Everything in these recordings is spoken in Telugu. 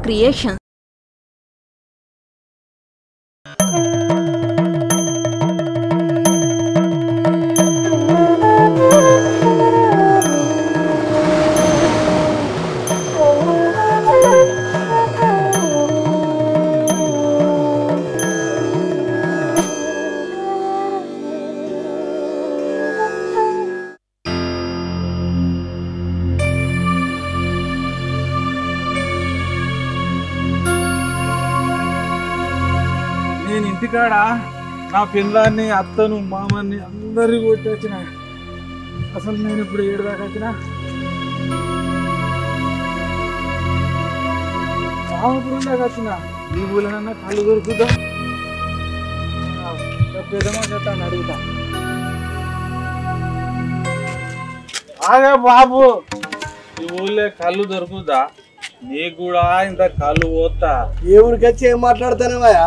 క్రియేషన్. నేను ఇంటికాడ నా పిల్లాన్ని అత్తను మామని అందరినీ కొట్టి వచ్చిన. అసలు నేను ఇప్పుడు ఏడు దాకా వచ్చిన రామపురం దాకా వచ్చిన. ఈ ఊళ్ళనన్నా కళ్ళు దొరుకుతా పెద్దమా చెప్తాను అడుగుతా. ఆగా బాబు, ఈ ఊళ్ళో కళ్ళు దొరుకుతా? నీకు కూడా ఇంత కళ్ళు పోతా. ఏ ఊరికి వచ్చి ఏం మాట్లాడుతానేవా?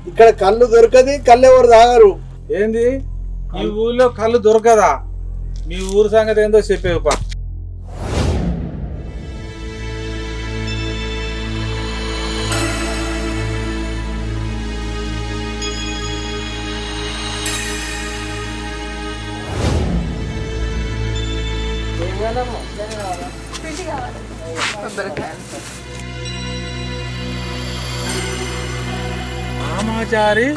ఇక్కడ కళ్ళు దొరకది, కళ్ళు ఎవరు తాగరు. ఏంది ఈ ఊళ్ళో కళ్ళు దొరకదా? మీ ఊరు సంగతి ఏందో చెప్పేవు పా. రామాచారి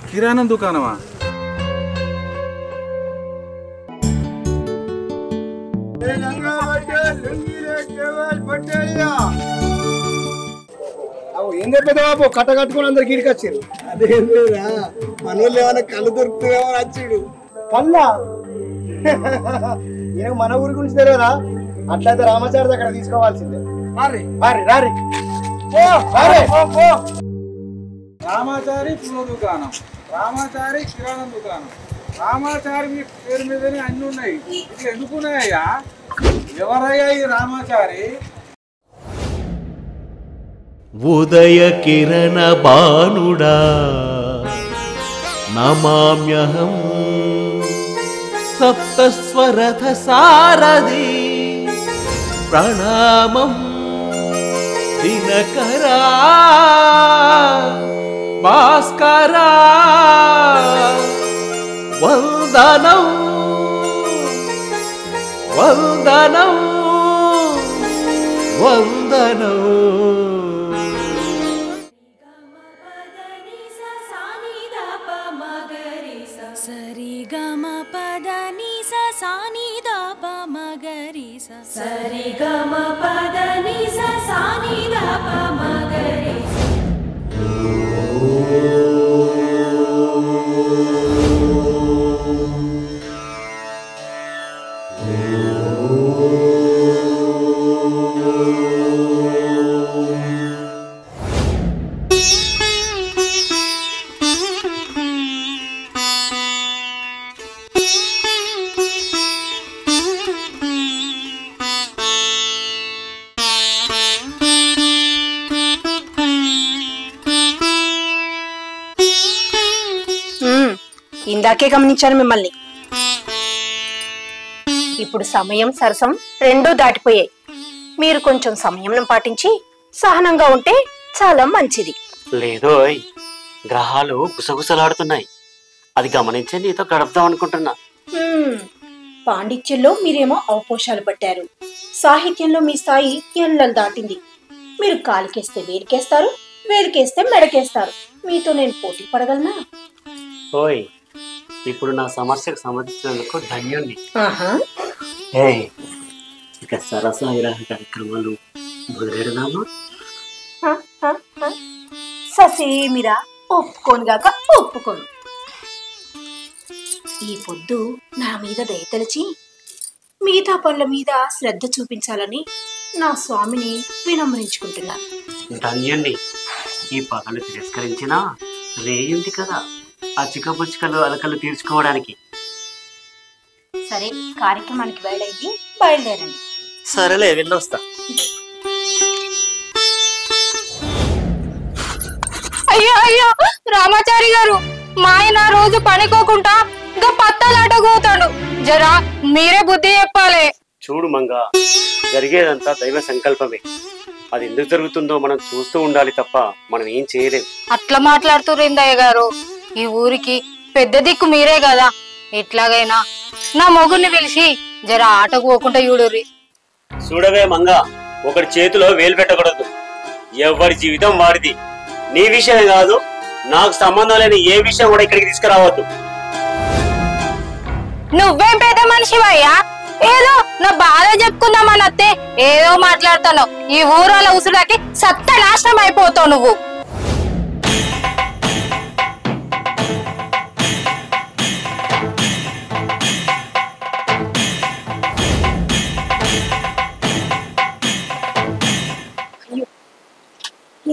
కిరాణా దుకాణమా? ఏం చెప్పేదా బాబు? కట్ట కట్టుకుని అందరు గీడికి వచ్చారు. అదేం లేదా, మనోళ్ళు ఏమైనా కళ్ళు దొరుకుతుందేమో వచ్చాడు. కళ్ళా? ఈయన మన ఊరి గురించి తెలియదా? అట్లయితే రామాచారి దగ్గర తీసుకోవాల్సిందే. రామాచారి పూల దుకాణం, రామాచారి కిరాణా దుకాణం, రామాచారి మీ పేరు మీదనే అన్ని ఉన్నాయి. ఇట్లా ఎందుకున్నాయ్యా? ఎవరయ్యా ఈ రామాచారి? ఉదయ కిరణ బాణుడా నమామ్యహం సప్తస్వరథ సారథి ప్రణామం దినకరా భాస్కరా వందనం వందనం వందనం. ఇందాకే గమనించాను మిమ్మల్ని. ఇప్పుడు సమయం సరసం రెండూ దాటిపోయాయి. మీరు కొంచెం సంయమనం పాటించి సహనంగా ఉంటే చాలా మంచిది. లేదోయ్, గ్రహాలు గుసగుసలాడుతున్నాయి. అది గమనించి నీతో గడుపుదాం అనుకుంటున్నా. పాండిత్యంలో మీరేమో అవపోషాలు పట్టారు, సాహిత్యంలో మీ స్థాయి ఎల్లలు దాటింది. మీరు కాలికేస్తే వేలికేస్తారు, వేలికేస్తే మెడకేస్తారు. మీతో నేను పోటీ పడగలనా? ఓయ్, ఇప్పుడు నా సమస్యకు సంబంధించినందుకు ధన్యుణ్ణి. ఇక సరస విరాహ కార్యక్రమాలు మొదలెడదామా? ససేమిరా, ఒప్పుకోనుగాక ఒప్పుకోను. ఈ పొద్దు నా మీద దయతలిచి మిగతా పనుల మీద శ్రద్ధ చూపించాలని నా స్వామిని వినమ్రించుకుంటున్నా. ధన్యుణ్ణి. ఈ పగలు తిరస్కరించినా రేయుంది కదా ఆ చిక్కపుచ్చికలు అలకలు తీర్చుకోవడానికి. సరే, కార్యక్రమానికి వేళైంది, బయలుదేరండి. సరేలే, వెళ్ళొస్తా. అయ్యో అయ్యో రామాచారి గారు, మా ఆయన రోజు పనికోకుండా ఇంకా పత్తాలాట పోతాడు. జరా మీరే బుద్ధి చెప్పాలి. చూడు మంగ, జరిగేదంతా దైవ సంకల్పమే. అది ఎందుకు జరుగుతుందో మనం చూస్తూ ఉండాలి తప్ప మనం ఏం చేయలేం. అట్లా మాట్లాడుతురేందయ్య గారు, ఈ ఊరికి పెద్ద దిక్కు మీరే కదా. ఎట్లాగైనా నా మొగుడిని పిలిచి జర ఆటకు పోకుండా చూడుర్రి. చూడవే మంగ, ఒకటి చేతిలో వేలు పెట్టకూడదు. ఎవరి జీవితం వాడిది. నీ విషయం కాదు, నాకు సంబంధం లేని ఏ విషయం కూడా ఇక్కడికి తీసుకురావద్దు. నువ్వేం పెద్ద మనిషివయ్యా, ఏదో నా బాధ చెప్పుకుందామని వస్తే ఏదో మాట్లాడతాను. ఈ ఊరాల ఉసురాకి సత్త నాశనం అయిపోతావు నువ్వు.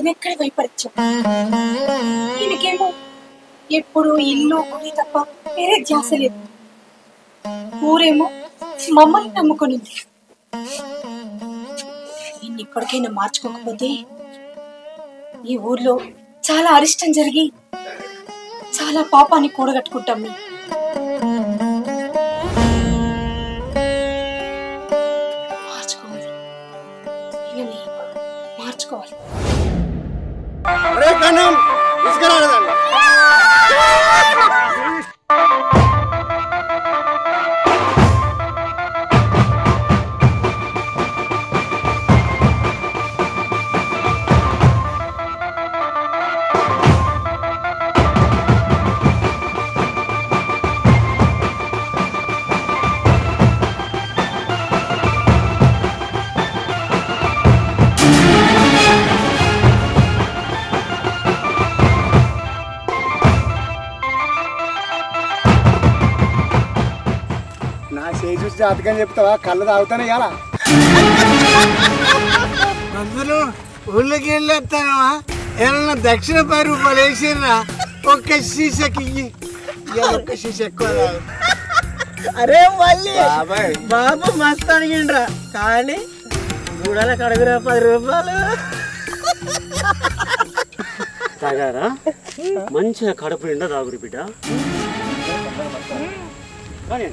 ఇదెక్కడ వైపరీత్యం? ఈయనకేమో ఎప్పుడు ఇల్లు గుడి తప్ప వేరే ధ్యాస లేదు. ఊరేమో మమ్మల్ని నమ్ముకునింది. నేను ఇప్పటికైనా మార్చుకోకపోతే ఈ ఊర్లో చాలా అరిష్టం జరిగి చాలా పాపాన్ని కూడగట్టుకుంటాం మేము. మార్చుకోవాలి, ఈయనని మార్చుకోవాలి. నా చేయి చూసి జాతకం చెప్తావా? కళ్ళు తాగుతానే ఇలా అందరూ ఊళ్ళోకి వెళ్ళొస్తానమ్మా. ఏమన్నా దక్షిణ 10 రూపాయలు వేసిర్రా ఒక్క సీసకి. ఒక్క సీస ఎక్కువ తాగు. అరే మళ్ళీ బాబు మస్తు అడిగిండ్రా, కానీ గుడాలకు అడుగురా 10 రూపాయలు. తాగారా? మంచిగా కడుపు నిండా తాగురు బిడ్డ. మళ్ళీ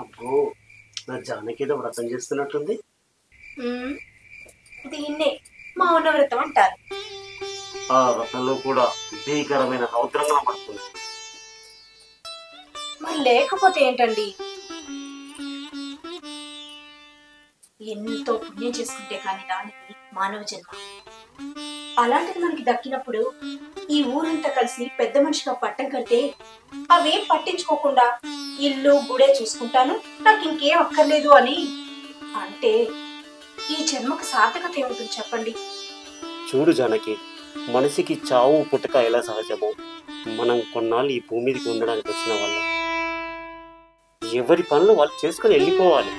అబ్బో, నా జానకి ఏదో వ్రతం చేస్తున్నట్టుంది. దీన్నే మౌన వ్రతం అంటారు. ఆ వ్రతంలో కూడా భీకరమైన రౌద్రంగా పడుతుంది. మరి లేకపోతే ఏంటండి? ఎంతో పుణ్యం చేసుకుంటే కానీ రానిది మానవ జన్మ. అలాంటిది మనకి దక్కినప్పుడు ఈ ఊరంతా కలిసి పెద్ద మనిషిగా పట్టం కడితే అవేం పట్టించుకోకుండా ఇల్లు గుడే చూసుకుంటాను, నాకు ఇంకేం అక్కర్లేదు అని అంటే ఈ జన్మకు సార్థకత ఏముంటుంది చెప్పండి? చూడు జానకి, మనిషికి చావు పుట్టుక ఎలా సహజమో, మనం కొన్నాళ్ళు ఈ భూమి మీదకి ఉండడానికి వచ్చిన వల్ల ఎవరి పనులు వాళ్ళు చేసుకుని వెళ్ళిపోవాలి.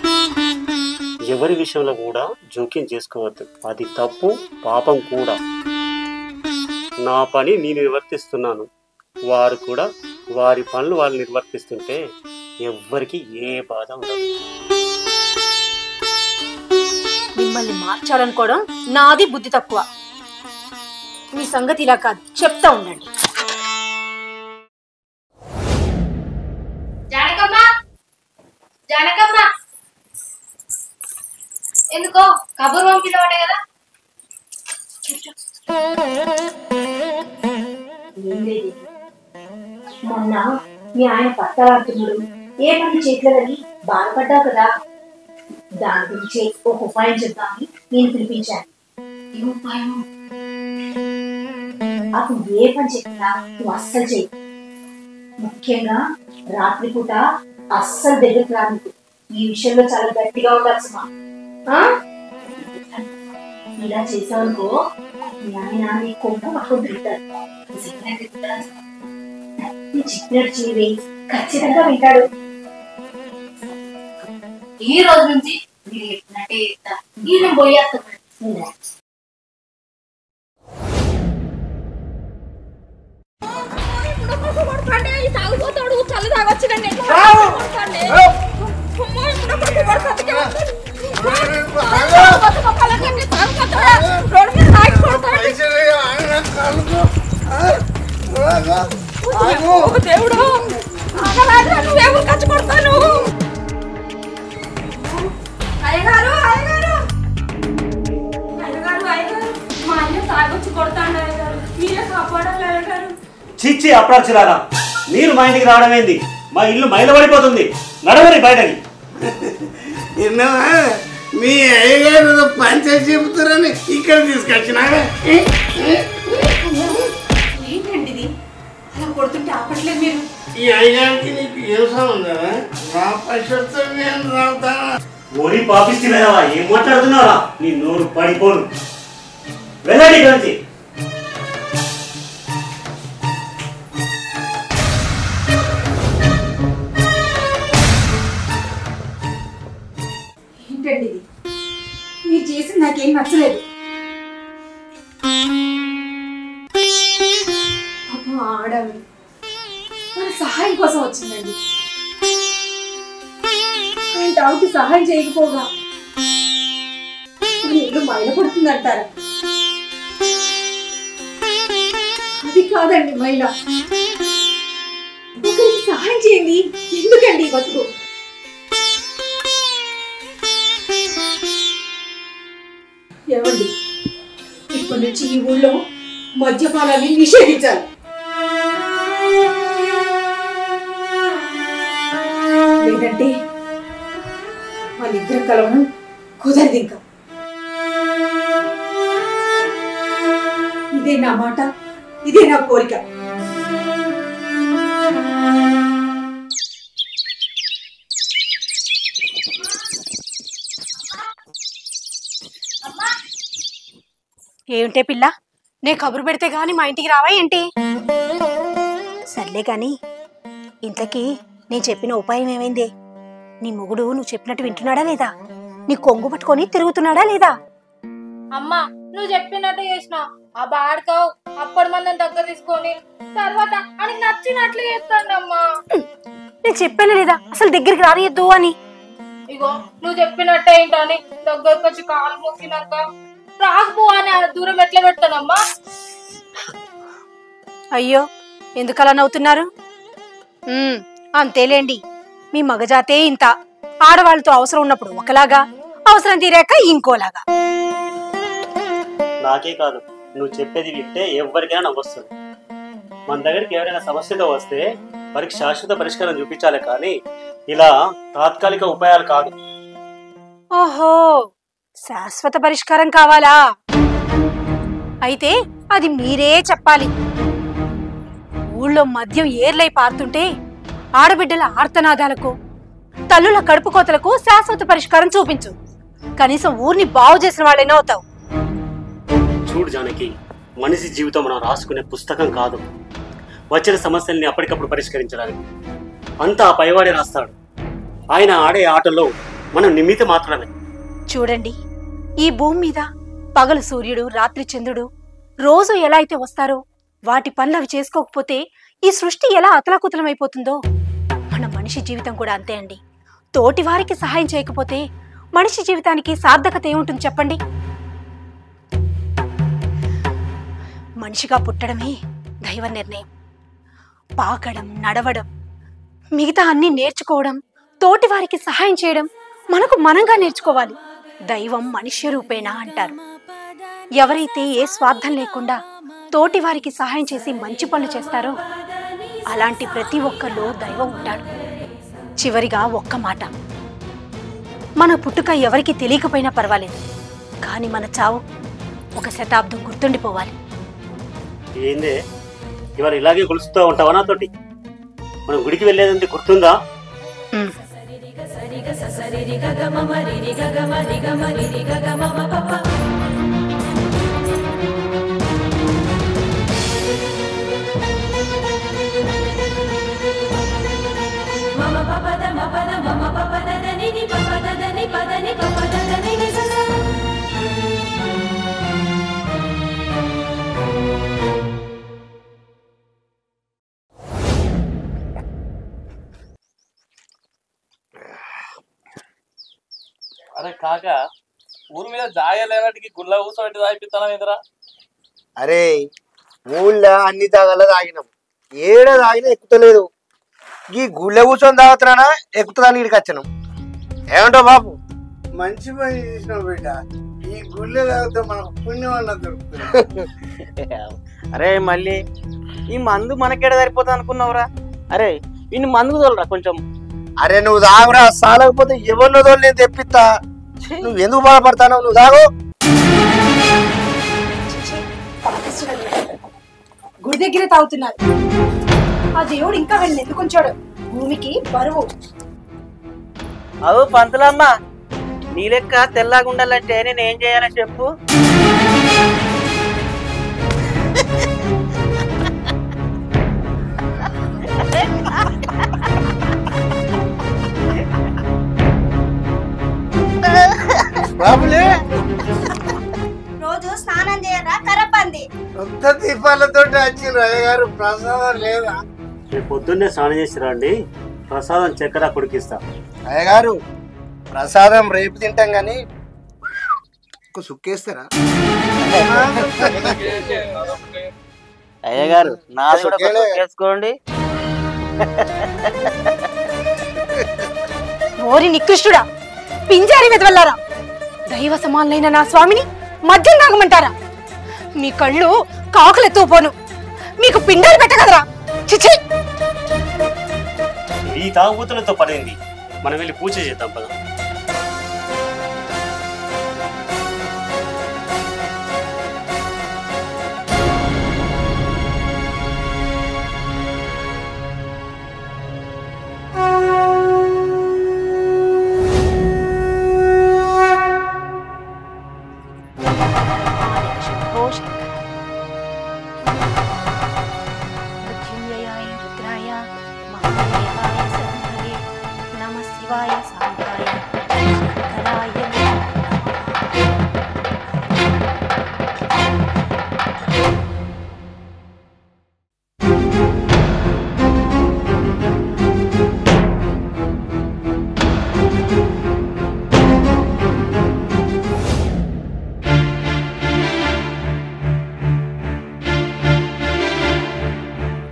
ఎవరి విషయంలో కూడా జోక్యం చేసుకోవద్దు. అది తప్పు, పాపం కూడా. నా పని నేను నిర్వర్తిస్తున్నాను, వారు కూడా వారి పనులు వాళ్ళు నిర్వర్తిస్తుంటే ఎవ్వరికి ఏ బాధ ఉండదు. మిమ్మల్ని మార్చాలనుకోవడం నాది బుద్ధి తక్కువ. మీ సంగతి ఇలా కాదు, చెప్తా ఉండండి. జానకమ్మ, ఎందుకో కబురు పంపిదవాడే కదా. మొన్న మీ ఆయన పత్తాడుతున్నాడు, ఏ పని చేయట్లేదని బాధపడ్డావు కదా, దాని గురించి ఒక ఉపాయం చెప్తామని నేను పిలిపించాను. ఏ ఉపాయం? అతను ఏ పని చెప్పినా నువ్వు అస్సలు చెయ్యి. ముఖ్యంగా రాత్రిపూట అస్సలు దగ్గరికి రాదు. ఈ విషయంలో చాలా గట్టిగా ఉండాలి సుమా. ఇలా చేసావనుకో మీ ఆయన నీ కొంప పట్టుకొని తింటాడు. నేను చెప్పినట్టు చేయవే, ఖచ్చితంగా వింటాడు. ఈ రోజు నుంచి మీరు చెప్పినట్టే చేస్తా. నేను పోయేస్తా. తాగుతాడు చల్లి తాగొచ్చుడండి దేవుడు నువ్వేమో ఖర్చు కొడతాను. అయ్యగారు అయ్యగారు అయ్యగారు అయ్యగారు మా అన్న తాగొచ్చి కొడతాడు అయ్యగారు, మీరే కాపాడాలి అయ్యగారు. చిచ్చి అప్రాచులారా, మీరు మా ఇంటికి రావడం ఏంది? మా ఇల్లు మైలబడిపోతుంది. నడవరి బయటకి. విన్నావా, మీ అయ్యగారు పంచాయతీ చెబుతారని ఇక్కడ తీసుకొచ్చినాగా. ఏంటండి ఇది అలా కొడుతుంటే ఆపట్లేదు మీరు? ఈ అయ్యగారికి నీకు ఏం సంబంధం? నా పశువుతో నేను రావుతానా? ఓరి పాపిస్తే వెళ్ళవా, ఏం మాట్లాడుతున్నారా? నీ నోరు పడిపోను. వెళ్ళండి ఇక్కడి నుంచి. ఏంటండి ఇది? మీరు చేసింది నాకేం నచ్చలేదు. పాపం ఆడవి మన సహాయం కోసం వచ్చిందండి. ఆయన తావుకి సహాయం చేయకపోగా మన ఇల్లు మైలపడుతుందంటారా? అది కాదండి మైల. ఒకరికి సహాయం చేయండి. ఎందుకండి ఈ బతుకు? ఏమండి, ఇప్పటి నుంచి ఈ ఊళ్ళో మద్యపానాన్ని నిషేధించాలి. లేదంటే వాళ్ళిద్దరు కలవడం కుదరదు. ఇంకా ఇదే నా మాట, ఇదే నా కోరిక. ఏమిటే పిల్ల, నే కబురు పెడితే గాని మా ఇంటికి రావా ఏంటి? సర్లే గాని ఇంతకీ నేను చెప్పిన ఉపాయం ఏమైంది? నీ మొగుడు నువ్వు చెప్పినట్టు వింటున్నాడా లేదా? నీ కొంగు పట్టుకొని తిరుగుతున్నాడా లేదా? అమ్మా నువ్వు చెప్పినట్టు చేసిన ఆ బాడకావు అప్పటి మందిని దగ్గర తీసుకొని తర్వాత అని నచ్చినట్లు చేస్తాడమ్మా. నేను చెప్పాను లేదా అసలు దగ్గరికి రానియద్దు అని? ఇగో నువ్వు చెప్పినట్టే ఏంటని దగ్గరకు వచ్చి కాలు మొక్కినాక రాకపో అని దూరం ఎట్లా పెడతానమ్మా? అయ్యో ఎందుకలా నవ్వుతున్నారు? అంతేలేండి, మీ మగజాతే ఇంత. ఆడవాళ్ళతో అవసరం ఉన్నప్పుడు ఒకలాగా, అవసరం తీరాక ఇంకోలాగా. నాకే కాదు, నువ్వు చెప్పేది వింటే ఎవరికైనా నవ్వొస్తుంది. మన దగ్గరికి ఎవరైనా సమస్యతో వస్తే వారికి శాశ్వత పరిష్కారం చూపించాలి, కానీ ఇలా తాత్కాలిక ఉపాయాలు కాదు. ఓహో, శాశ్వత పరిష్కారం కావాలా? అయితే అది మీరే చెప్పాలి. ఊళ్ళో మద్యం ఏర్లై పారుతుంటే ఆడబిడ్డల ఆర్తనాదాలకు, తల్లుల కడుపు కోతలకు శాశ్వత పరిష్కారం చూపించు. కనీసం ఊరిని బాగు చేసిన వాళ్ళైనా అవుతావు. చూడు జానకి, మనిషి జీవితం మనం రాసుకునే పుస్తకం కాదు. వచ్చిన సమస్యల్ని అప్పటికప్పుడు పరిష్కరించడానికి అంతా ఆ పైవాడే రాస్తాడు. ఆయన ఆడే ఆటలో మనం నిమిత్త మాత్రమే. చూడండి, ఈ భూమి మీద పగలు సూర్యుడు, రాత్రి చంద్రుడు రోజు ఎలా అయితే వస్తారో, వాటి పనులు అవి చేసుకోకపోతే ఈ సృష్టి ఎలా అతలాకుతలమైపోతుందో, మన మనిషి జీవితం కూడా అంతే అండి. తోటి వారికి సహాయం చేయకపోతే మనిషి జీవితానికి సార్థకత ఏముంటుంది చెప్పండి? మనిషిగా పుట్టడమే దైవ నిర్ణయం. పాకడం, నడవడం, మిగతా అన్ని నేర్చుకోవడం, తోటి వారికి సహాయం చేయడం మనకు మనంగా నేర్చుకోవాలి. దైవం మనుష్య రూపేణా అంటారు. ఎవరైతే ఏ స్వార్థం లేకుండా తోటి వారికి సహాయం చేసి మంచి పనులు చేస్తారో అలాంటి ప్రతి ఒక్కరిలో దైవం ఉంటాడు. చివరిగా ఒక్క మాట, మన పుట్టుక ఎవరికి తెలియకపోయినా పర్వాలేదు, కానీ మన చావు 1 శతాబ్దం గుర్తుండిపోవాలి. ఏందే ఇవాళ ఇలాగే కొలుస్తూ ఉంటావా నాతోటి? మనం గుడికి వెళ్ళేదంటే గుర్తుందా? మమ పపద మపద మమ పపద దని పపద కాక ఊరి మీద జాయలేనటికి గుళ్ళ కూర్చోబెట్టి తాగిపిస్తాను ఎదురా. అరే ఊళ్ళో అన్ని తాగల తాగినాం, ఏడ తాగినా ఎక్కుతలేదు. ఈ గుళ్ళ కూర్చొని తాగుతున్నానా ఎక్కుతుందని ఇక్కడికి వచ్చినాం. ఏమంటావు బాబు? మంచి పని చేసినావు బిడ్డ. ఈ గుళ్ళే తాగితే మనకు పుణ్యం అన్న దొరుకుతుంది. అరే మళ్ళీ ఈ మందు మనకేడ సరిపోతుంది అనుకున్నావురా? అరే ఇన్ని మందుకు తోలరా కొంచెం. అరే నువ్వు తాగురా, సాలకపోతే ఎవరిలో తోలు నేను తెప్పిస్తా. నువ్వు ఎందుకు బాధపడతావు? నువ్వు తాగు. గుడి దగ్గరే తాగుతున్నారు. ఆ దేవుడు ఇంకా వెళ్ళి ఎందుకు ఉంచాడు? భూమికి బరువు. అవు పంతులమ్మ, నీ లెక్క తెల్లగా ఉండాలంటే నేను ఏం చేయాలని చెప్పు. బాబులే రోజు స్నానం చేయరా కరపంది. కొత్త దీపాలతో వచ్చిండ్రు అయ్యగారు. ప్రసాదం లేదా? రేపు పొద్దున్నే స్నానం చేసి రండి, ప్రసాదం చక్కెర కుడికిస్తా. అయ్యగారు ప్రసాదం రేపు తింటాం గాని సుక్కేస్తారా? అయ్యగారు నాది కూడా చేసుకోండి. ఓరి నికృష్టుడా, పింజారి వెదవల్లారా! దైవ సమానులైన నా స్వామిని మద్యం తాగమంటారా? మీ కళ్ళు కాకులెత్తుకు పోను. మీకు పిండాలు పెట్టగలరా? చిచి! ఈ తాగుబోతులతో పడింది, మనం వెళ్ళి పూజ చేద్దాం పద.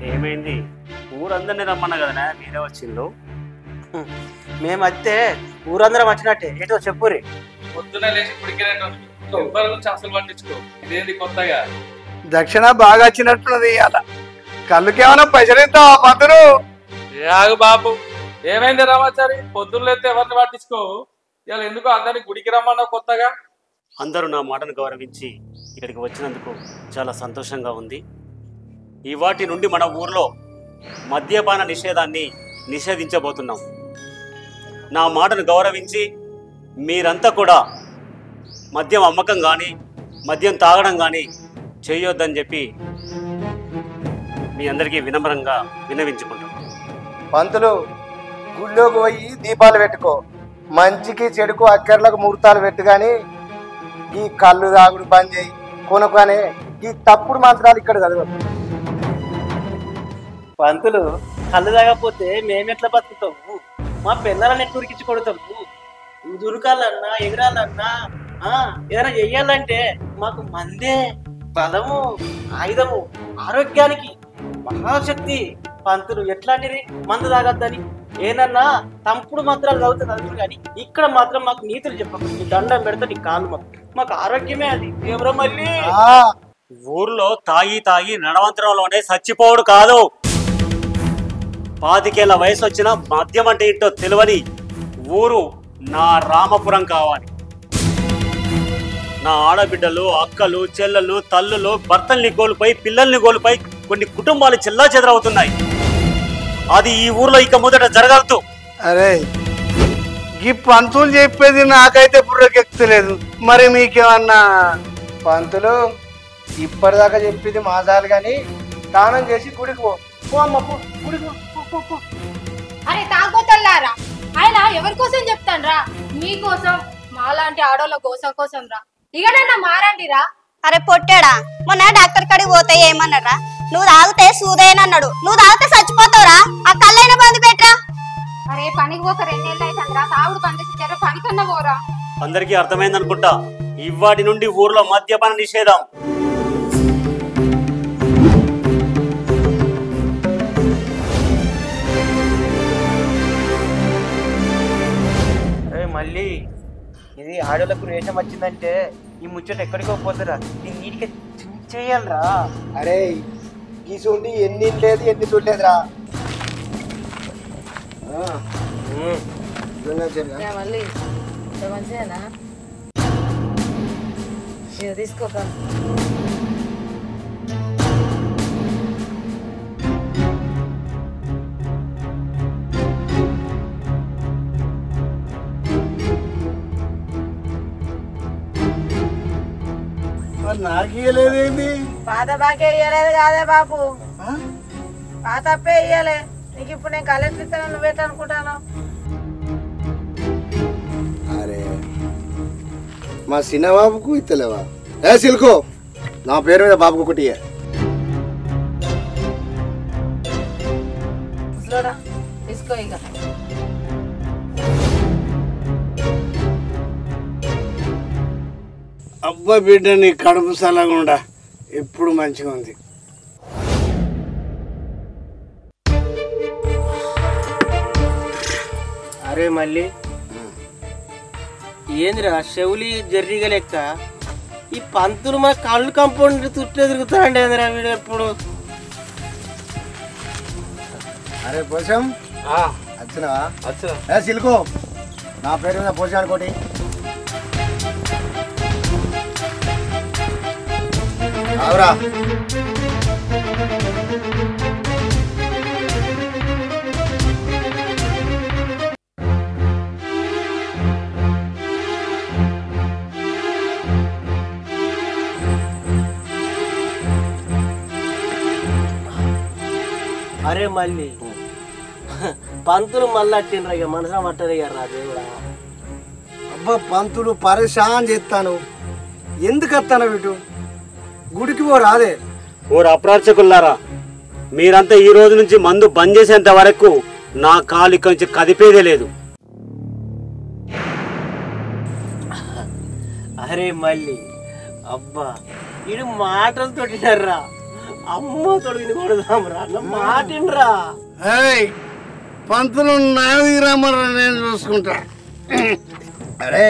ఏమైంది? ఊరందరినీ రమ్మన్నా కదనా, మీరే వచ్చిండ్రు. మేమైతే ఊరందరం వచ్చినట్టే, ఏంటో చెప్పుర్రి. పొద్దునే లేచి గుడికి అసలు పట్టించుకో. ఇదేంది కొత్తగా? దక్షిణ బాగా వచ్చినట్టున్నది. అలా కళ్ళుకేమైనా పైసలు ఇస్తావా పంతులు? ఆగు బాబు, ఏమైంది రామాచారి? పొద్దున్న అయితే ఎవరిని పట్టించుకోవు, ఇలా ఎందుకు అందరినీ గుడికి రమ్మన్నావు కొత్తగా? అందరూ నా మాటను గౌరవించి ఇక్కడికి వచ్చినందుకు చాలా సంతోషంగా ఉంది. ఇవాటి నుండి మన ఊర్లో మద్యపాన నిషేధాన్ని నిషేధించబోతున్నాం. నా మాటను గౌరవించి మీరంతా కూడా మద్యం అమ్మకం కానీ మద్యం తాగడం కానీ చేయొద్దని చెప్పి మీ అందరికీ వినమ్రంగా విన్నవించుకుంటాం. పంతులు, గుళ్ళోకి పోయి దీపాలు పెట్టుకో. మంచికి చెడుకు అక్కర్లకు ముహూర్తాలు పెట్టు. కానీ ఈ కళ్ళు తాగుడు బంద్ చేయి. కొనుక్కొని ఈ తప్పుడు మంత్రాలు ఇక్కడ చదవదు. పంతులు, కళ్ళు తాగకపోతే మేమెట్లా బతుకుతాము? మా పిల్లలని ఎట్లా ఉరికించి కొడతాము? దురకాలన్నా ఎగరాలన్నా ఏదైనా చెయ్యాలంటే మాకు మందే బలము, ఆయుధము, ఆరోగ్యానికి మహాశక్తి. పంతులు ఎట్లాంటిది మందు తాగద్దని ఏనన్నా తంపుడు మంత్రాలు చదువుతుంది కానీ ఇక్కడ మాత్రం మాకు నీతులు చెప్పకు. నీ దండం పెడతా, నీ కాలు మాకు ఆరోగ్యమే అది. ఎవరో మళ్ళీ ఊర్లో తాగి తాగి నడవంతరంలోనే చచ్చిపోవడు కాదు. 25 ఏళ్ల వయసు వచ్చిన మద్యం అంటే ఏంటో తెలియని ఊరు నా రామపురం కావాలి. నా ఆడబిడ్డలు, అక్కలు, చెల్లెళ్ళు, తల్లులు భర్తల్ని కోల్పోయి పిల్లల్ని కోల్పోయి కొన్ని కుటుంబాలు చెల్లా చెదరవుతున్నాయి. అది ఈ ఊర్లో ఇక మొదట జరగదు. అరే ఈ పంతులు చెప్పేది నాకైతే బుర్రకెక్కలేదు. మరి మీకేమన్నా? పంతులు ఇప్పటిదాకా చెప్పింది మాసాలు కానీ స్నానం చేసి గుడికి పో. గుడికి పో. అరే తాగొద్దల్లారా, ఆయన ఎవరి కోసం చెప్తాన్రా? మీకోసం, మాలాంటి ఆడోళ్ళ కోసం రా. ఇకనన్నా మారండిరా. అరే పొట్టాడా, మొన్న డాక్టర్ కాడికి పోతే ఏమన్నారా? నువ్వు తాగితే సూదేనన్నాడు. నువ్వు తాగితే చచ్చిపోతావురా. ఆ కళ్ళైనా బంద్ పెట్టరా. అరే పనికి పోక 2 నెలలు అవుతుందిరా. తాగుడు బంద్ చేసారా? పనికన్నా పోరా. అందరికీ అర్థమైందనుకుంటా. ఇవాటి నుండి ఊర్లో మద్యపాన నిషేధం. మళ్ళీ ఇది ఆడోళ్ళకు రేషం వచ్చిందంటే ఈ ముచ్చట ఎక్కడికో పోతారా, దీన్ని నీటికి చేయాలరా. అరే ఈ చూండి ఎన్ని లేదు ఎన్ని చూడలేదురా. మళ్ళీ మంచిదేనా తీసుకోక. నాకు ఇయ్యలేదేంటి? పాత బాకే ఇయ్యలేదు కాదే బాబు, పాత అప్పే ఇయ్యలే నీకు. ఇప్పుడు నేను కలెక్టర్ ఇస్తాను, నువ్వేట అనుకుంటాను. అరే మా చిన్న బాబుకు ఇస్తలేవా? ఏ సిల్కో నా పేరు మీద బాబుకు ఒకటి తీసుకో ఇక. అబ్బా బిడ్డ నీ కడుపు సలగుండా ఎప్పుడు మంచిగా ఉంది. అరే మళ్ళీ ఏందిరా చెవులి జర్రిగా లెక్క ఈ పంతులు మన కళ్ళు కంపౌండ్ చుట్టూ తిరుగుతాండి ఏందిరా వీడు ఎప్పుడు. అరే పోషం వచ్చినావా? ఏ సిల్కో నా పేరు మీద పోషం అనుకోటి. అవురా అరే మళ్ళీ పంతులు మళ్ళీ వచ్చిండ్రా, ఇక మనసులో పట్టదయ్యారా దేవుడా. అబ్బా పంతులు పరేషాన్ చేస్తాను. ఎందుకు వస్తాను వీటు? గుడికి పో రాదే. ఓరు అప్రాచకులారా, మీరంతా ఈ రోజు నుంచి మందు బంద్ చేసేంత వరకు నా కాలు ఇక్కడి నుంచి కదిపేదే లేదు. అరే మళ్ళీ అబ్బా ఇడు మాటలతో రా, అమ్మతో కొడదాంరా, మాటిన్రా. పంతులు నాది రమ్మరా, నేను చూసుకుంటా. అరే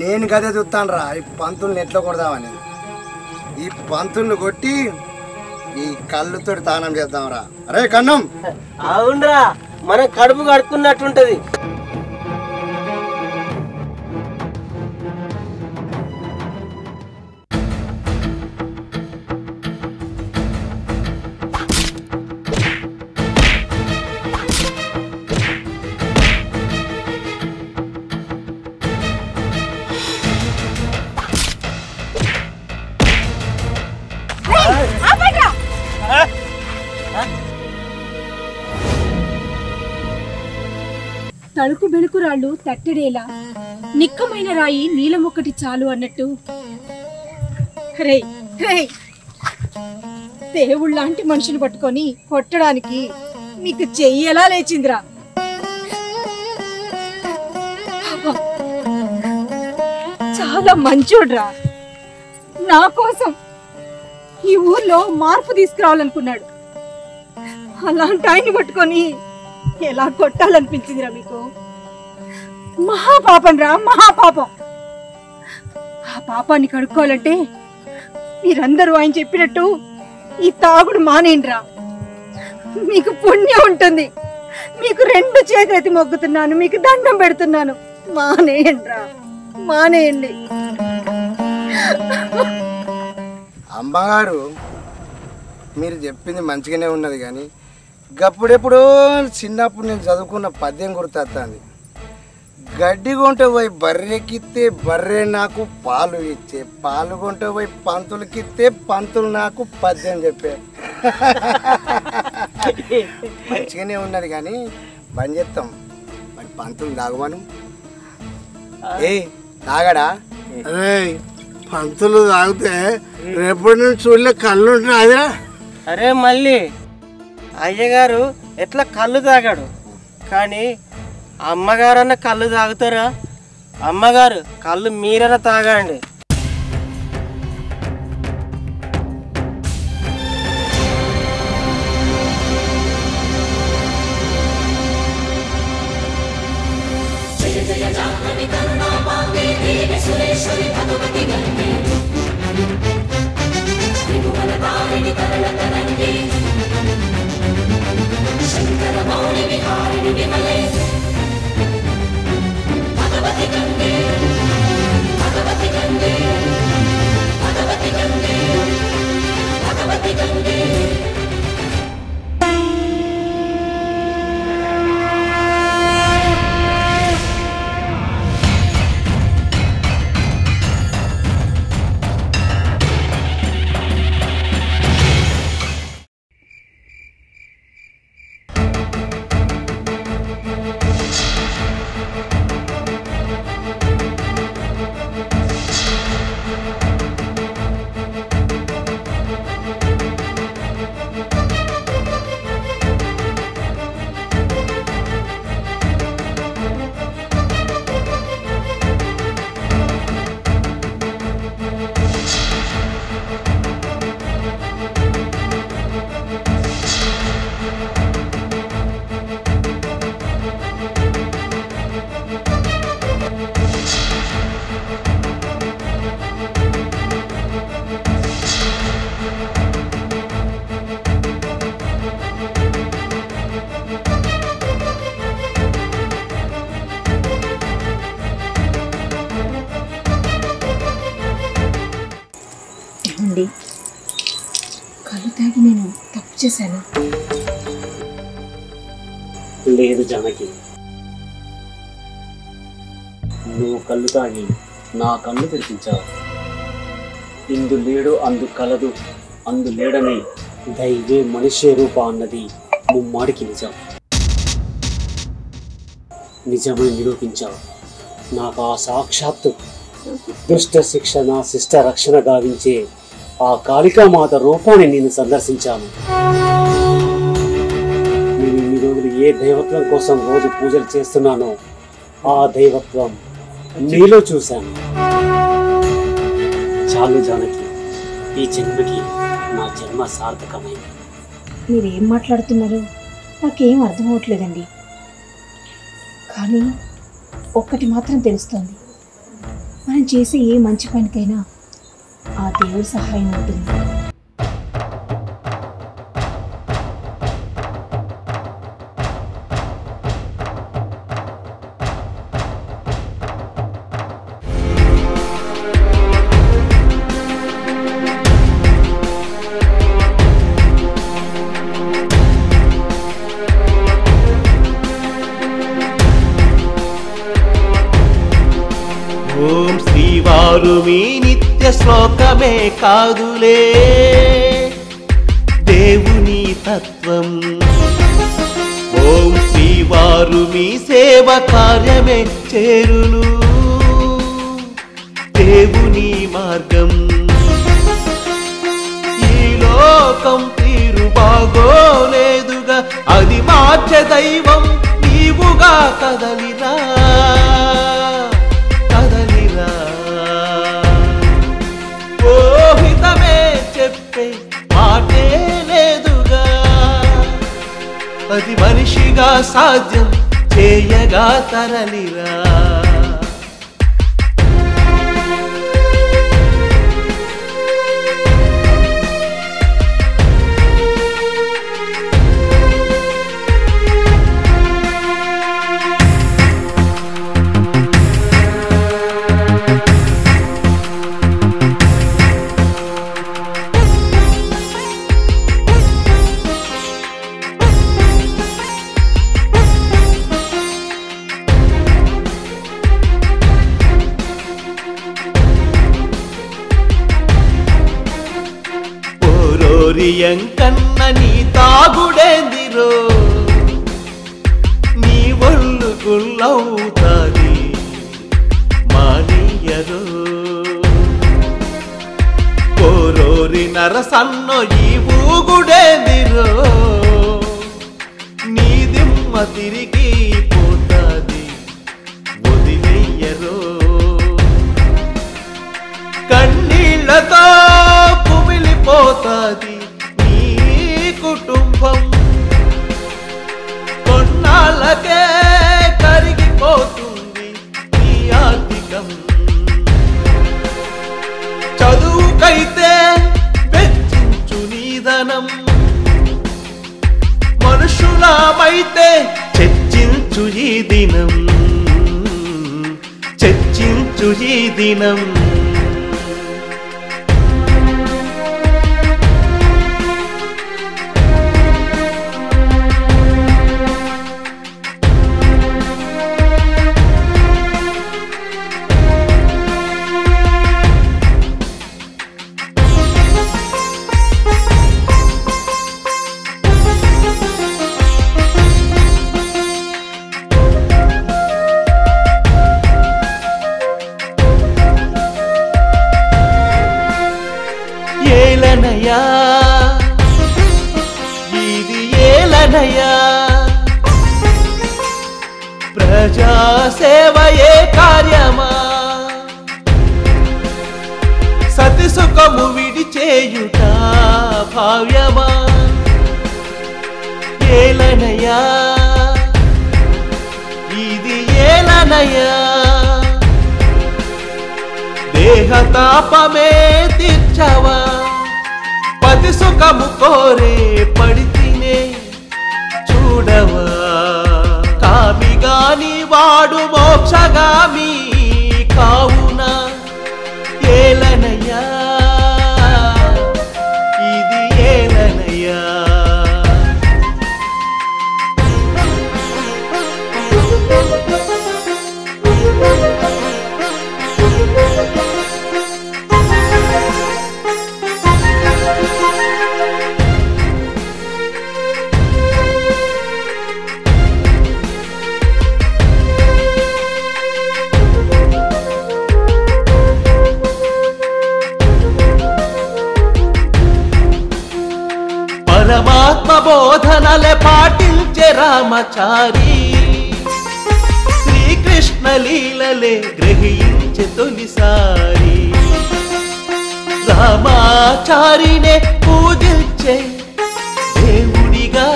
నేను కదే చూస్తాను రా ఈ పంతుల్ని ఎట్లా కొడదామని. ఈ పంతుల్ని కొట్టి ఈ కళ్ళుతో తానం చేద్దాం రా. అరే కన్నం అవునరా, మనం కడుపు కడుక్కున్నట్టుంటది. తడుకు బెణుకు రాళ్ళు తట్టడేలా, నిక్కమైన రాయి నీలమొక్కటి చాలు అన్నట్టు రే రే దేవుళ్ళలాంటి మనుషులు పట్టుకొని కొట్టడానికి మీకు చెయ్యి ఎలా లేచిందిరా? చాలా మంచోడ్రా. నా కోసం ఈ ఊర్లో మార్పు తీసుకురావాలనుకున్నాడు. అలాంటి ఆయన్ని పట్టుకొని ఎలా కొట్టాలనిపించిందిరా మీకు? మహాపాపం రా, మహాపాపం. ఆ పాపాన్ని కడుక్కోవాలంటే మీరందరూ ఆయన చెప్పినట్టు ఈ తాగుడు మానేయండిరా, మీకు పుణ్యం ఉంటుంది. మీకు రెండు చేతులెత్తి మొక్కుతున్నాను, మీకు దండం పెడుతున్నాను. మానేయండిరా, మానేయండి. అమ్మగారు మీరు చెప్పింది మంచిగానే ఉన్నది, కానీ గప్పుడెప్పుడో చిన్నప్పుడు నేను చదువుకున్న పద్యం గుర్తొస్తుంది. గడ్డి కొంటే పోయి బర్రెకిస్తే బర్రె నాకు పాలు ఇచ్చే, పాలు కొంటే పోయి పంతులకిస్తే పంతులు నాకు పద్యం చెప్పే. మంచిగానే ఉన్నది కానీ బంద్ చేస్తాం. మరి పంతులు తాగమను. ఏ తాగడా? అరే పంతులు తాగితే రేపటి నుంచి చూడలే కళ్ళు ఉంటాయి. అరే మళ్ళీ అయ్యగారు ఎట్లా కళ్ళు తాగాడు, కానీ అమ్మగారన్న కళ్ళు తాగుతారా? అమ్మగారు కళ్ళు మీరైనా తాగండి. కళ్ళు తాగి నేను తప్పు చేశాను. లేదు జానకి, నువ్వు కళ్ళు తాగి నా కళ్ళు తెరిపించావు. ఇందు లేడు అందు కలదు అందు లేడని దైవే మనిషే రూప అన్నది ముమ్మాడికి నిజం. నిజమని నిరూపించావు. నాకు ఆ సాక్షాత్తు దుష్ట శిక్షణ శిష్ట రక్షణ గావించే ఆ కాళికామాత రూపాన్ని నేను సందర్శించాను. నేను ఇన్ని రోజులు ఏ దైవత్వం కోసం రోజు పూజలు చేస్తున్నానో ఆ దైవత్వం నీలో చూశాను. చాలు జానకి, ఈ జన్మకి నా జన్మ సార్థకమైంది. మీరేం మాట్లాడుతున్నారో నాకేం అర్థం అవట్లేదండి. కానీ ఒక్కటి మాత్రం తెలుస్తోంది, మనం చేసే ఏ మంచి పనికైనా ఆ దేవుడి సహాయం ఉంటుంది. ఓం శ్రీవారు మీ నిత్య శ్లోకమే కాదులే దేవుని తత్వం. ఓం శ్రీవారు మీ సేవ కార్యమే చేరును దేవుని మార్గం. ఈ లోకం తీరు బాగోలేదుగా, అది మార్చే దైవం నీవుగా కదలిరా కదలిరా. ఓహితమే చెప్పే మాటే లేదుగా, అది మనిషిగా సాధ్యం చేయగా తరలిరా. ఓరియంకన్న నీ తాగుడేందిరో, నీ ఒళ్ళు గుల్లవుతాది మానియరో. కోరోరి నరసన్నో ఈ ఊగుడేందిరో, నీ దిమ్మ తిరిగి పోతాది వదిలేయరో. గుండెరో కన్నీళ్లతో కుమిలిపోతాది నీ కుటుంబం కొన్నాళ్ళకే కరిగిపోతుంది నీ ఆర్థికం చదువుకైతే వెచ్చించు నీదనం మనుషులమైతే చర్చించు ఈ దినం చర్చించు ఈ దినం ఏలనయా ఇది ఏలనయా ప్రజాసేవయే కార్యమా సతి సుఖము విడిచేయుట భావ్యమా ఏలనయా ఇది ఏలనయా దేహతాపమే తీర్చవా పతి సుఖము కోరే పడితినే చూడవా కామిగాని వాడు మోక్షగామి కావున ఏలనయ్యా ఇది ఏలనయ్యా పరమాత్మ బోధనలే పాటించే రామచారి శ్రీకృష్ణ లీలలే గ్రహించే తొలిసారి రామాచారినే పూజించే దేవుడిగా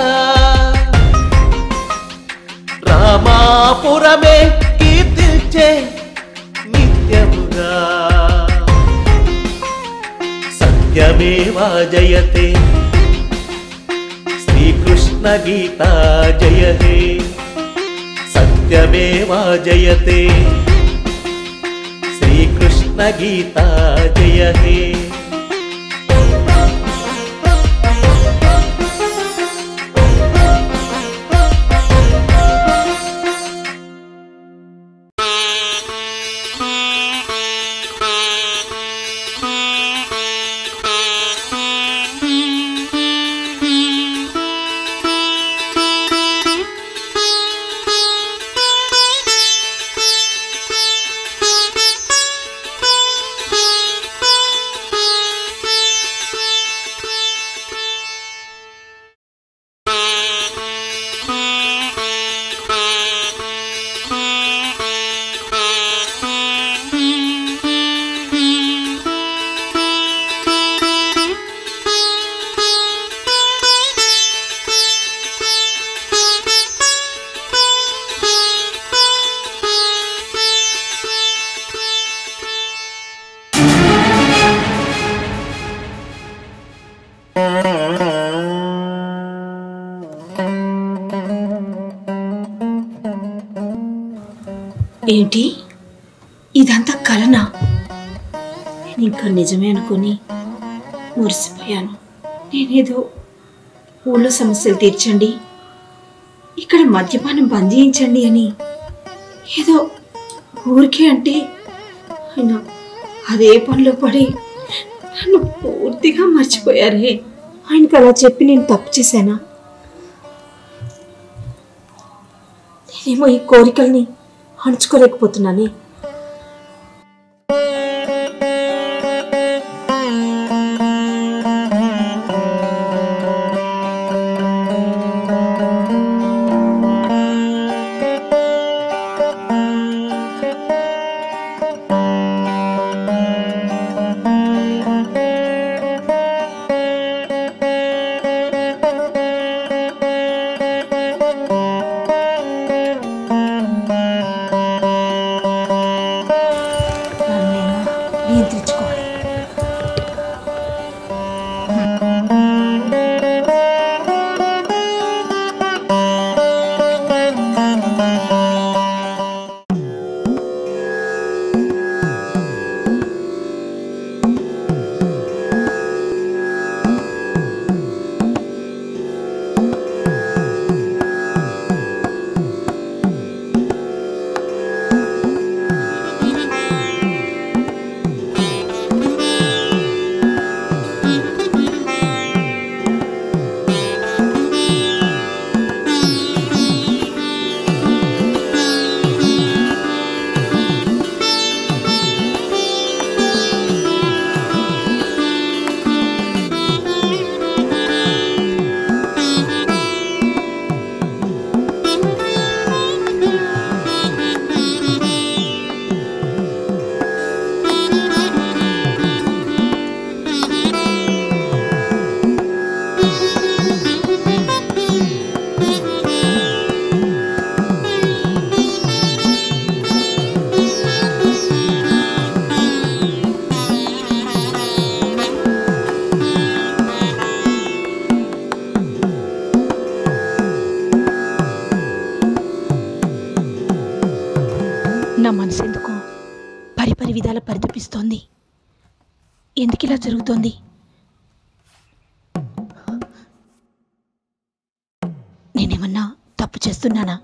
రామాపురమే కీర్తించే నిత్యముగా సత్యమేవా జయతే శ్రీకృష్ణ గీతా జయ హే సత్యమేవా జయతే శ్రీకృష్ణ గీతా జయ హే ఏంటి ఇదంతా కలనా? నేను ఇంకా నిజమే అనుకుని మురిసిపోయాను. నేనేదో ఊళ్ళో సమస్యలు తీర్చండి, ఇక్కడ మద్యపానం బంద్ చేయించండి అని ఏదో ఊరికే అంటే ఆయన అదే పనిలో పడి నన్ను పూర్తిగా మర్చిపోయారే. ఆయనకు అలా చెప్పి నేను తప్పు చేశానా? నేనేమో ఈ కోరికల్ని అణుచుకోలేకపోతున్నానే. ఎందుకు ఇలా జరుగుతోంది? నేనేమన్నా తప్పు చేస్తున్నానా?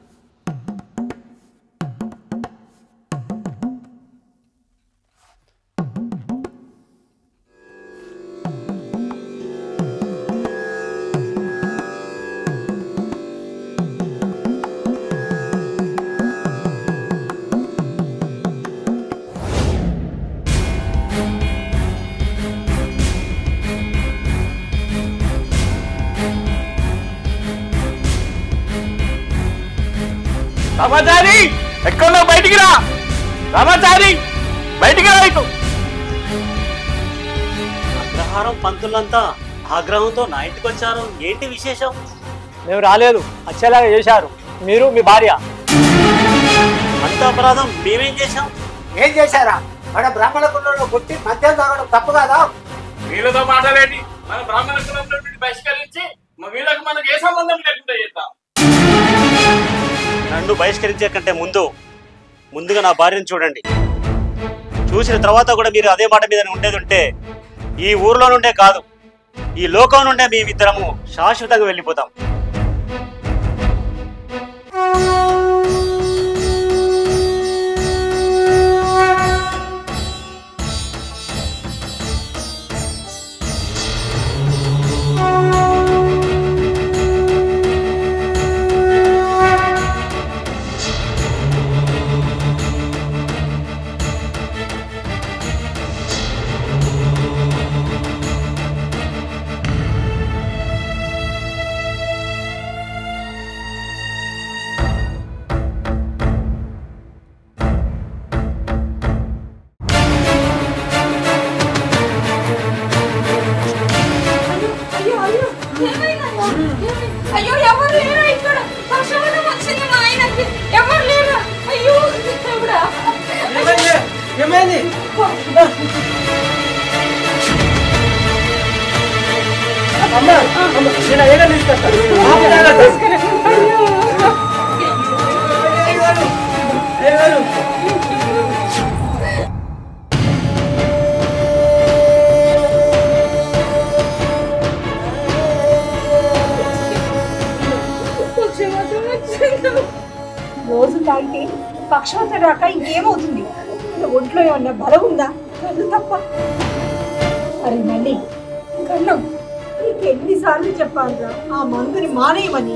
రామాచారి ఎక్కడో బయటికి రా. రామాచారి బయటికి రా. ఇటు అగ్రహారం పంతులంతా ఆగ్రహంతో నా ఇంటికి వచ్చారు. ఏంటి విశేషం? మేము రాలేదు, వచ్చేలాగా చేశారు మీరు మీ భార్య. అంత అపరాధం మేమేం చేశాం? ఏం చేశారా? మన బ్రాహ్మణ కులంలో పుట్టి మద్యం తాగడం తప్పు కాదా? వీళ్ళతో మాట్లాడేది మన బ్రాహ్మణ కులంలో బహిష్కరించి వీళ్ళకి మనకు ఏ సంబంధం లేకుండా చేద్దాం. నన్ను బహిష్కరించే కంటే ముందుగా నా భార్యను చూడండి. చూసిన తర్వాత కూడా మీరు అదే మాట మీద ఉండేది ఉంటే ఈ ఊర్లో నుండే కాదు, ఈ లోకం నుండే మేమిద్దరము శాశ్వతంగా వెళ్ళిపోతాం. అయ్యో ఎవరు లేరా ఇక్కడ? వర్షం వచ్చింది మా ఆయనకి. ఎవరు లేరా? అయ్యో దేవుడా. ఏమైంది? రోజు తాగితే పక్షవాతం రాక ఇంకేమవుతుంది? ఒంట్లో ఏమన్నా బలం ఉందా? కళ్ళు తప్ప. అరే మళ్ళీ కన్నం, నీకు ఎన్నిసార్లు చెప్పాలిరా ఆ మందుని మానేయమని?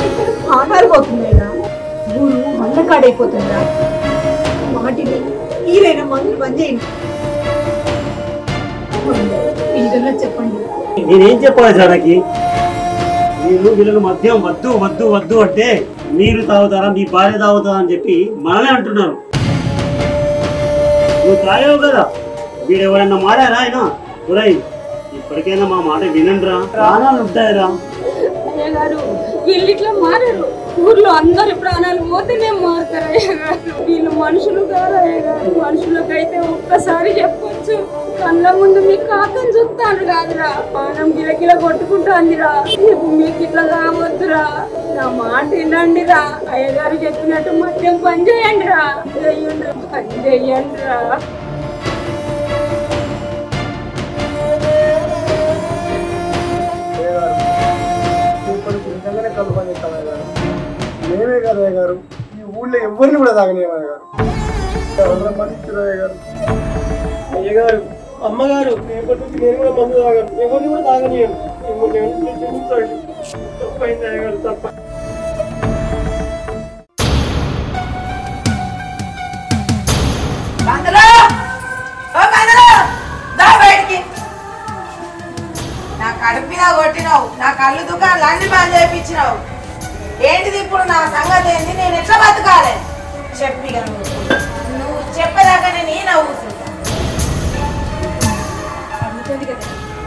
ఇక్కడ ప్రాణాలు పోతున్నాయిరా, ఊరు మన్నకాడైపోతుందిరా. వాటిని ఈరైన మందులు బంద్ చేయండి. ఏదన్నా చెప్పండి. నేనేం చెప్పాలి జానకి? మీరు వీళ్ళకి మద్యం వద్దు వద్దు వద్దు అంటే మీరు తాగుతారా, మీ భార్య తాగుతారా అని చెప్పి మనమే అంటున్నారు. నువ్వు తాగావు కదా, వీడు ఎవరన్నా మారారా ఆయన? ఒరేయ్, ఇప్పటికైనా మా మాట వినండిరా, ప్రాణాలు ఉంటాయిరా. అయ్యగారు వీళ్ళు ఇట్లా మారారు. ఊర్లో అందరి ప్రాణాలు పోతేనే మారుతారు అయ్యగారు. వీళ్ళు మనుషులు కాదు అయ్యగారు. మనుషులకైతే ఒక్కసారి చెప్పొచ్చు, కళ్ళ ముందు మీ కాకని చూస్తాను కాదురా, పానం గిలగిల కొట్టుకుంటాందిరా. మీకు ఇట్లా కావద్దురా, నా మాట వినండిరా. అయ్యగారు చెప్పినట్టు మద్యం పని చేయండి రా, పని చేయండి రా. మేమే కదా అయ్య గారు, ఈ ఊళ్ళో ఎవరిని కూడా తాగలేమయ్య గారు. అయ్యగారు, అమ్మగారు, రేపటి నుంచి నేను కూడా మందు తాగను, ఎవరిని కూడా తాగనియను. క్షమించండి, తప్పైంది అయ్యగారు, తప్ప. నా కడుపులా కొట్టినావు, నా కళ్ళు దుకాణాలు అన్ని బంద్ చేయించినావు. ఏంటిది ఇప్పుడు నా సంగతి ఏంది? నేను ఎట్లా బతకాలి చెప్పి? నువ్వు చెప్పేదాకా నేను ఈ నవ్వుతుంటా.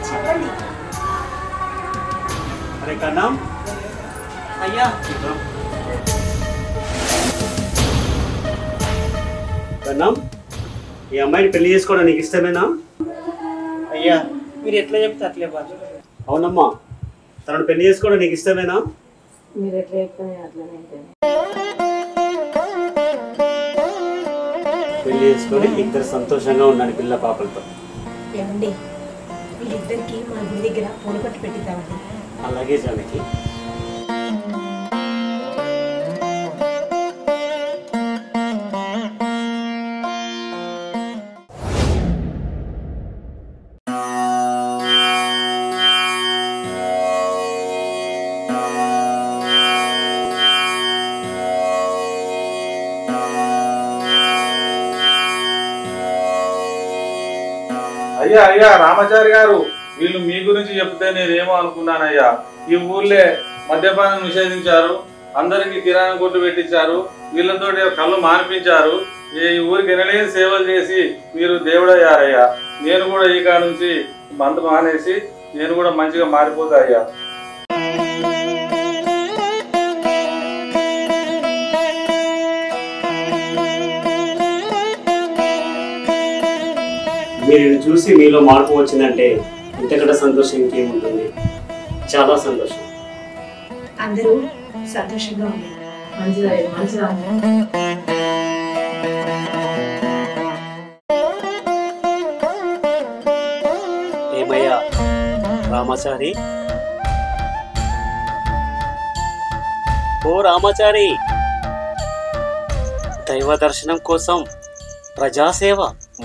చెప్పండి. అరే కన్నా, అయ్యా కన్నా, ఈ అమ్మాయిని పెళ్లి చేసుకోవడం నీకు ఇష్టమేనా? అయ్యా మీరు ఎట్లా చెప్తే అట్లే బాధ. అవునమ్మా, తనను పెళ్లి చేసుకోవడం నీకు ఇష్టమేనా? మీరు ఎట్లా చెప్తే అట్లనే. పెళ్లి చేసుకొని ఇద్దరు సంతోషంగా ఉండండి పిల్ల పాపలతో. ఏమండి వీళ్ళిద్దరికి మన గుడి దగ్గర పూల పట్టు పెట్టిద్దామండి. అలాగే జానకి. అయ్యా అయ్యా రామాచారి గారు, వీళ్ళు మీ గురించి చెప్తే నేనేమో అనుకున్నానయ్యా. ఈ ఊర్లే మద్యపానం నిషేధించారు, అందరికి కిరాణా కొట్టు పెట్టించారు, వీళ్ళతో కళ్ళు మానిపించారు. ఈ ఊరికి ఎనలేని సేవలు చేసి మీరు దేవుడయ్యారయ్యా. నేను కూడా ఈ కాడ నుంచి మందు మానేసి నేను కూడా మంచిగా మారిపోతా అయ్యా. మీరు చూసి మీలో మార్పు వచ్చిందంటే ఇంతకంటే సంతోషం ఇంకేముంటుంది. చాలా సంతోషం. అందరూ సంతోషంగా ఉన్నారు. మంచిదా. ఏమయ్యా రామాచారి, ఓ రామాచారి, దైవ దర్శనం కోసం ప్రజాసేవ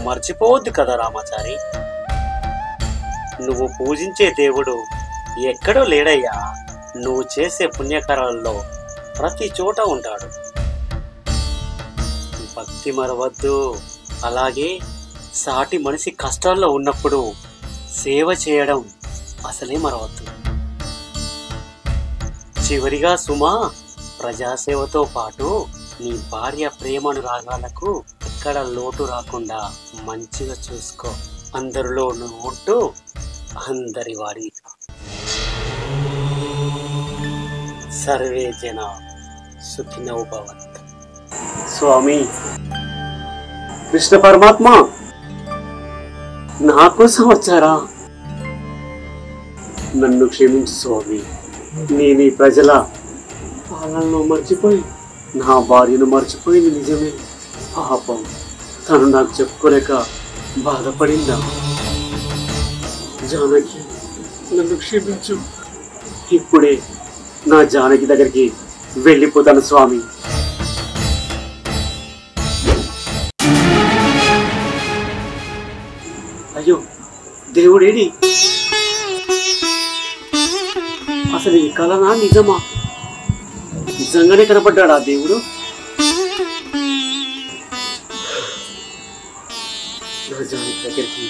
మర్చిపోవద్దు కదా రామాచారి. నువ్వు పూజించే దేవుడు ఎక్కడో లేడయ్యా. నువ్వు చేసే పుణ్యకరాల్లో ప్రతి చోట ఉంటాడు. భక్తి మరవద్దు. అలాగే సాటి మనిషి కష్టాల్లో ఉన్నప్పుడు సేవ చేయడం అసలే మరవద్దు. చివరిగా సుమా, ప్రజాసేవతో పాటు నీ భార్య ప్రేమానురాగాలకు ఎక్కడ లోటు రాకుండా మంచిగా చూసుకో. అందరిలో నువ్వు ఉంటూ అందరి వాడి. సర్వే జన సుఖినో భవంతు. స్వామి కృష్ణ పరమాత్మ నా కోసం వచ్చారా? నన్ను క్షమించు స్వామి. నేను ఈ ప్రజల పాలనలో మర్చిపోయి నా భార్యను మర్చిపోయింది నిజమే. పాపం, తను నాకు చెప్పుకోలేక బాధపడిందా? జానకి, నన్ను క్షమించు. ఇప్పుడే నా జానకి దగ్గరికి వెళ్ళిపోతాను స్వామి. అయ్యో దేవుడేడి? అసలు ఈ కలనా నిజమా? నిజంగానే కనపడ్డాడా దేవుడు? నా జానకి దగ్గరికి